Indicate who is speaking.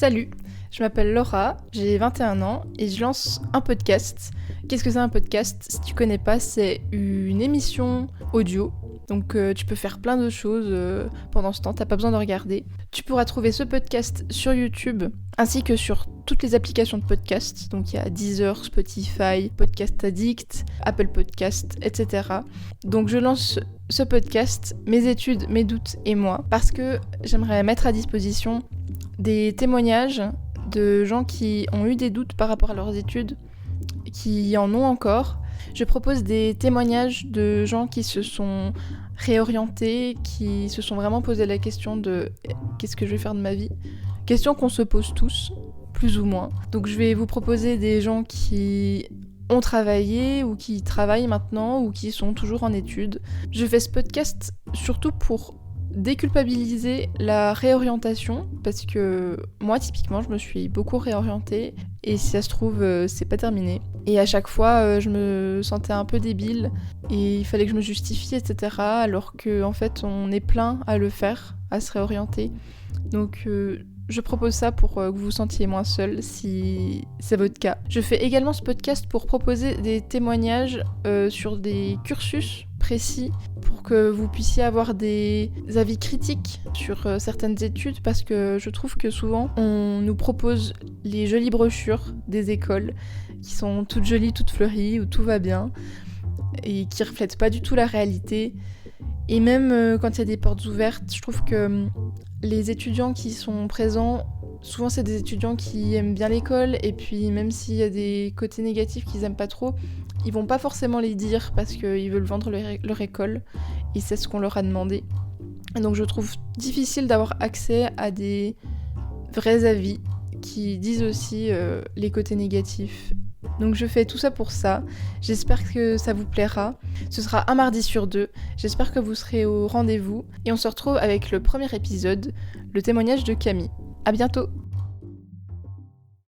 Speaker 1: Salut, je m'appelle Laura, j'ai 21 ans et je lance un podcast. Qu'est-ce que c'est un podcast? Si tu connais pas, c'est une émission audio. Donc tu peux faire plein de choses pendant ce temps, t'as pas besoin de regarder. Tu pourras trouver ce podcast sur YouTube ainsi que sur toutes les applications de podcast. Donc il y a Deezer, Spotify, Podcast Addict, Apple Podcast, etc. Donc je lance ce podcast, mes études, mes doutes et moi, parce que j'aimerais mettre à disposition des témoignages de gens qui ont eu des doutes par rapport à leurs études, qui en ont encore. Je propose des témoignages de gens qui se sont réorientés, qui se sont vraiment posé la question de qu'est-ce que je vais faire de ma vie ? Question qu'on se pose tous, plus ou moins. Donc je vais vous proposer des gens qui ont travaillé ou qui travaillent maintenant ou qui sont toujours en études. Je fais ce podcast surtout pour déculpabiliser la réorientation, parce que moi typiquement je me suis beaucoup réorientée et si ça se trouve c'est pas terminé, et à chaque fois je me sentais un peu débile et il fallait que je me justifie, etc., alors qu'en fait on est plein à le faire, à se réorienter. Donc je propose ça pour que vous vous sentiez moins seul si c'est votre cas. Je fais également ce podcast pour proposer des témoignages sur des cursus précis, pour que vous puissiez avoir des avis critiques sur certaines études, parce que je trouve que souvent on nous propose les jolies brochures des écoles qui sont toutes jolies, toutes fleuries, où tout va bien et qui reflètent pas du tout la réalité. Et même quand il y a des portes ouvertes, je trouve que les étudiants qui sont présents, souvent c'est des étudiants qui aiment bien l'école, et puis même s'il y a des côtés négatifs qu'ils aiment pas trop, ils vont pas forcément les dire parce qu'ils veulent vendre leur école, et c'est ce qu'on leur a demandé. Et donc je trouve difficile d'avoir accès à des vrais avis qui disent aussi les côtés négatifs. Donc je fais tout ça pour ça, j'espère que ça vous plaira. Ce sera un mardi sur 2, j'espère que vous serez au rendez-vous, et on se retrouve avec le premier épisode, le témoignage de Camille. À bientôt!